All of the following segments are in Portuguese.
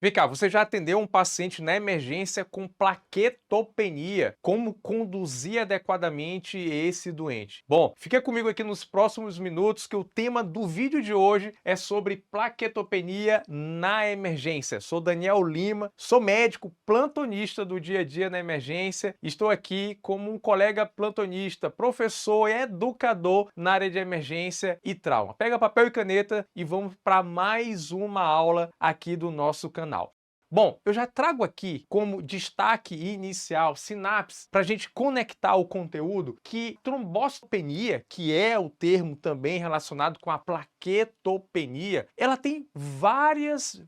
Vem cá, você já atendeu um paciente na emergência com plaquetopenia? Como conduzir adequadamente esse doente? Bom, fica comigo aqui nos próximos minutos que o tema do vídeo de hoje é sobre plaquetopenia na emergência. Sou Daniel Lima, sou médico plantonista do dia a dia na emergência. Estou aqui como um colega plantonista, professor e educador na área de emergência e trauma. Pega papel e caneta e vamos para mais uma aula aqui do nosso canal. Bom, eu já trago aqui como destaque inicial, sinapse, para a gente conectar o conteúdo, que trombocitopenia, que é o termo também relacionado com a plaquetopenia, ela tem várias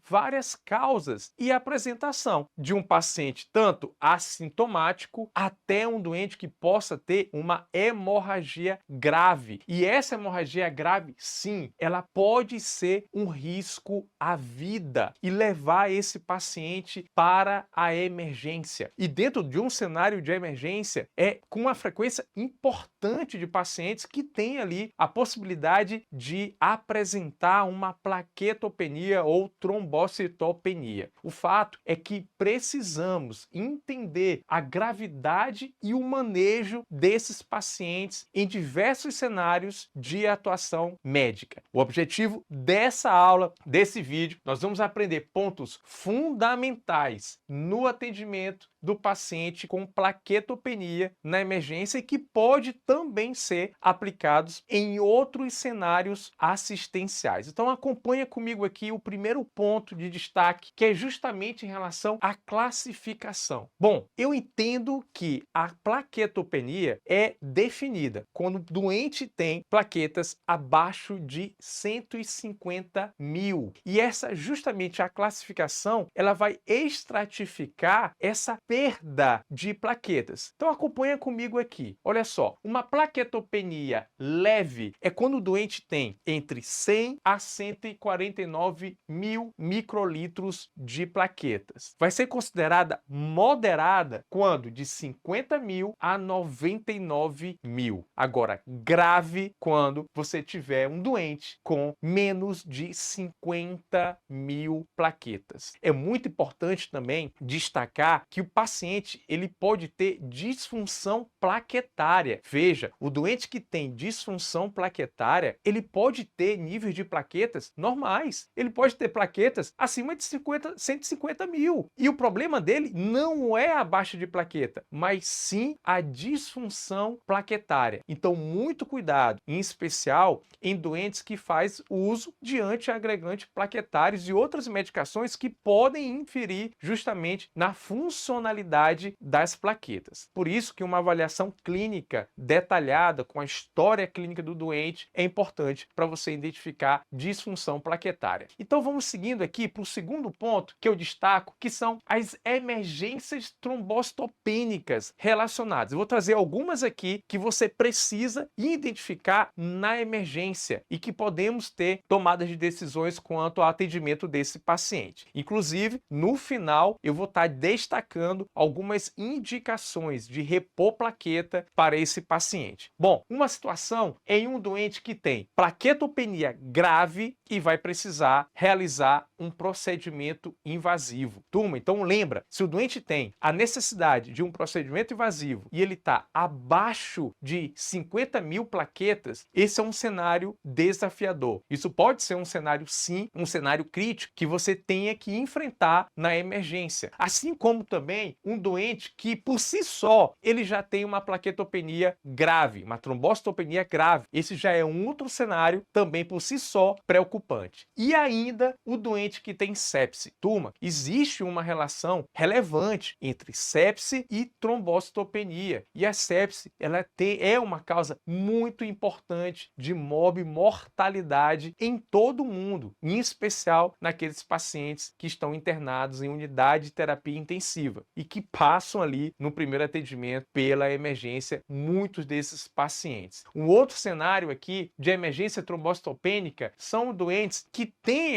causas e apresentação de um paciente tanto assintomático até um doente que possa ter uma hemorragia grave. E essa hemorragia grave, sim, ela pode ser um risco à vida e levar esse paciente para a emergência. E dentro de um cenário de emergência, é com uma frequência importante de pacientes que têm ali a possibilidade de apresentar uma plaquetopenia ou trombocitopenia. O fato é que precisamos entender a gravidade e o manejo desses pacientes em diversos cenários de atuação médica. O objetivo dessa aula, desse vídeo, nós vamos aprender pontos fundamentais no atendimento do paciente com plaquetopenia na emergência e que pode também ser aplicados em outros cenários assistenciais. Então acompanha comigo aqui o primeiro ponto de destaque, que é justamente em relação à classificação. Bom, eu entendo que a plaquetopenia é definida quando o doente tem plaquetas abaixo de 150 mil. E essa justamente a classificação, ela vai estratificar essa perda de plaquetas. Então acompanha comigo aqui. Olha só, uma plaquetopenia leve é quando o doente tem entre 100 a 149 mil microlitros de plaquetas. Vai ser considerada moderada quando de 50 mil a 99 mil. Agora, grave quando você tiver um doente com menos de 50 mil plaquetas. É muito importante também destacar que o paciente ele pode ter disfunção plaquetária. Veja, o doente que tem disfunção plaquetária, ele pode ter níveis de plaquetas normais. Ele pode ter plaquetas acima de 150 mil. E o problema dele não é a baixa de plaqueta, mas sim a disfunção plaquetária. Então, muito cuidado, em especial em doentes que faz uso de antiagregantes plaquetários e outras medicações que podem inferir justamente na funcionalidade das plaquetas. Por isso que uma avaliação clínica detalhada com a história clínica do doente é importante para você identificar disfunção plaquetária. Então vamos seguindo aqui para o segundo ponto que eu destaco, que são as emergências trombocitopênicas relacionadas. Eu vou trazer algumas aqui que você precisa identificar na emergência e que podemos ter tomadas de decisões quanto ao atendimento desse paciente. Inclusive, no final, eu vou estar destacando algumas indicações de repor plaqueta para esse paciente. Bom, uma situação em um doente que tem plaquetopenia grave e vai precisar realizar um procedimento invasivo. Turma, então lembra, se o doente tem a necessidade de um procedimento invasivo e ele está abaixo de 50 mil plaquetas, esse é um cenário desafiador. Isso pode ser um cenário, sim, um cenário crítico que você tenha que enfrentar na emergência. Assim como também um doente que, por si só, ele já tem uma plaquetopenia grave, uma trombocitopenia grave. Esse já é um outro cenário, também por si só, preocupante. E ainda o doente que tem sepse. Turma, existe uma relação relevante entre sepse e trombocitopenia. E a sepse, ela é uma causa muito importante de mortalidade em todo o mundo, em especial naqueles pacientes que estão internados em unidade de terapia intensiva e que passam ali no primeiro atendimento pela emergência, muitos desses pacientes. Um outro cenário aqui de emergência trombocitopênica são doentes que têm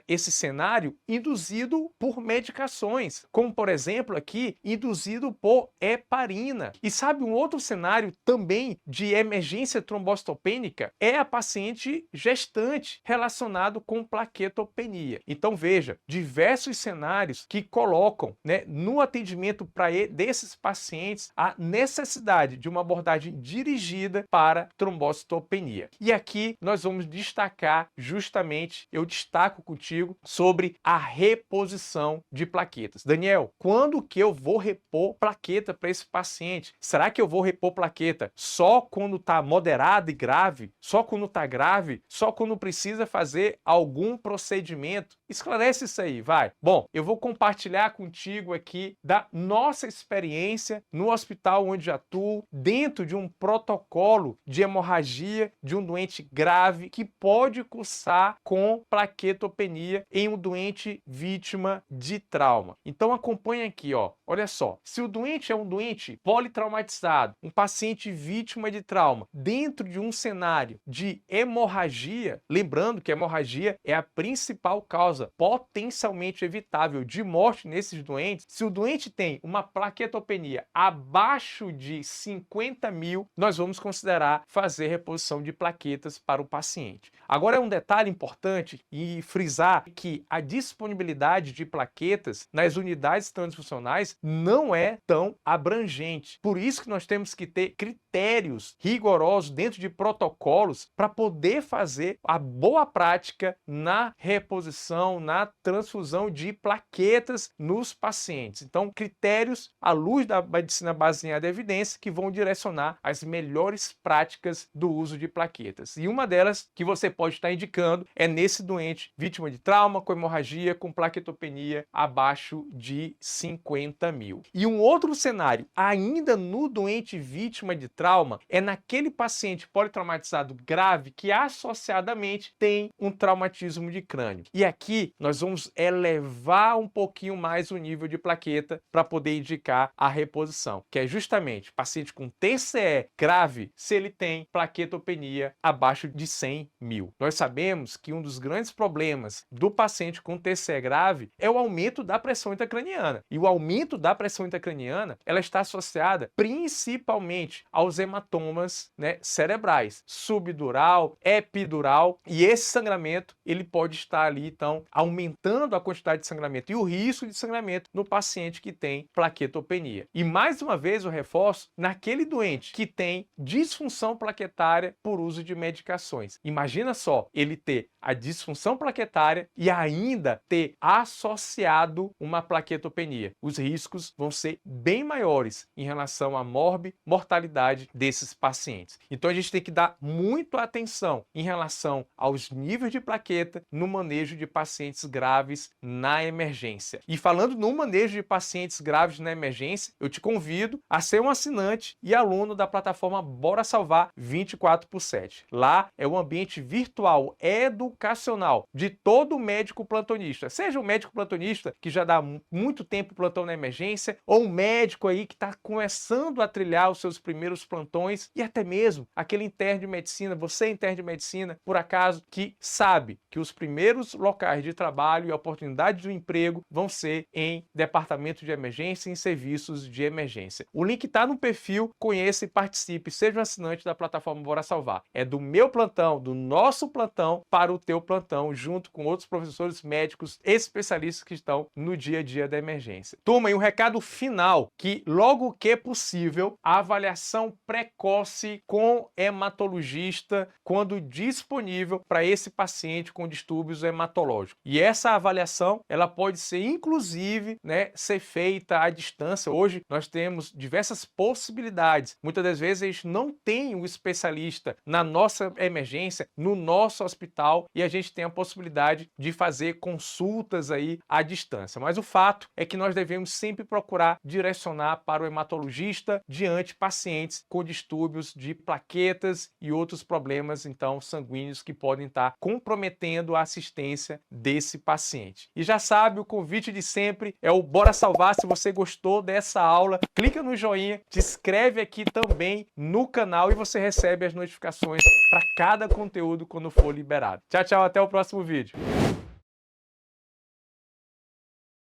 esse cenário induzido por medicações, como por exemplo aqui, induzido por heparina. E sabe um outro cenário também de emergência trombocitopênica? É a paciente gestante relacionado com plaquetopenia. Então veja, diversos cenários que colocam, né, no atendimento desses pacientes a necessidade de uma abordagem dirigida para trombocitopenia. E aqui nós vamos destacar justamente, eu destaco contigo sobre a reposição de plaquetas. Daniel, quando que eu vou repor plaqueta para esse paciente? Será que eu vou repor plaqueta só quando está moderado e grave? Só quando está grave? Só quando precisa fazer algum procedimento? Esclarece isso aí, vai. Bom, eu vou compartilhar contigo aqui da nossa experiência no hospital onde atuo, dentro de um protocolo de hemorragia de um doente grave que pode cursar com plaquetopenia em um doente vítima de trauma. Então acompanha aqui, ó. Olha só, se o doente é um doente politraumatizado, um paciente vítima de trauma, dentro de um cenário de hemorragia, lembrando que a hemorragia é a principal causa potencialmente evitável de morte nesses doentes, se o doente tem uma plaquetopenia abaixo de 50 mil, nós vamos considerar fazer reposição de plaquetas para o paciente. Agora é um detalhe importante e frisar que a disponibilidade de plaquetas nas unidades transfuncionais não é tão abrangente. Por isso que nós temos que ter critérios rigorosos dentro de protocolos para poder fazer a boa prática na reposição, na transfusão de plaquetas nos pacientes. Então, critérios à luz da medicina baseada em evidência que vão direcionar as melhores práticas do uso de plaquetas. E uma delas que você pode estar indicando é nesse doente vítima de trauma, com hemorragia, com plaquetopenia abaixo de 50 mil. E um outro cenário, ainda no doente vítima de trauma, é naquele paciente politraumatizado grave que associadamente tem um traumatismo de crânio. E aqui nós vamos elevar um pouquinho mais o nível de plaqueta para poder indicar a reposição, que é justamente paciente com TCE grave se ele tem plaquetopenia abaixo de 100 mil. Nós sabemos que um dos grandes problemas do paciente com TCE grave é o aumento da pressão intracraniana. E o aumento da pressão intracraniana, ela está associada principalmente aos hematomas, né, cerebrais, subdural, epidural, e esse sangramento ele pode estar ali então aumentando a quantidade de sangramento e o risco de sangramento no paciente que tem plaquetopenia. E mais uma vez eu reforço, naquele doente que tem disfunção plaquetária por uso de medicações. Imagina só, ele ter a disfunção plaquetária e ainda ter associado uma plaquetopenia. Os riscos vão ser bem maiores em relação à mortalidade desses pacientes. Então a gente tem que dar muito atenção em relação aos níveis de plaqueta no manejo de pacientes graves na emergência. E falando no manejo de pacientes graves na emergência, eu te convido a ser um assinante e aluno da plataforma Bora Salvar 24/7. Lá é um ambiente virtual educacional de todo médico plantonista, seja um médico plantonista que já dá muito tempo plantão na emergência, ou um médico aí que está começando a trilhar os seus primeiros plantões, e até mesmo aquele interno de medicina, você interno de medicina, por acaso, que sabe que os primeiros locais de trabalho e oportunidade de emprego vão ser em departamento de emergência e em serviços de emergência. O link está no perfil, conheça e participe, seja um assinante da plataforma Bora Salvar. É do meu plantão, do nosso plantão para o teu plantão, junto com outros professores médicos especialistas que estão no dia a dia da emergência. Turma, e um recado final, que logo que possível, a avaliação precoce com hematologista, quando disponível para esse paciente com distúrbios hematológicos. E essa avaliação, ela pode ser inclusive, né, ser feita à distância. Hoje nós temos diversas possibilidades. Muitas das vezes a gente não tem um especialista na nossa emergência, no nosso hospital, e a gente tem a possibilidade de fazer consultas aí à distância. Mas o fato é que nós devemos sempre procurar direcionar para o hematologista diante pacientes com distúrbios de plaquetas e outros problemas então sanguíneos que podem estar comprometendo a assistência desse paciente. E já sabe, o convite de sempre é o Bora Salvar. Se você gostou dessa aula, clica no joinha, se inscreve aqui também no canal e você recebe as notificações para cada conteúdo quando for liberado. Tchau, tchau, até o próximo vídeo.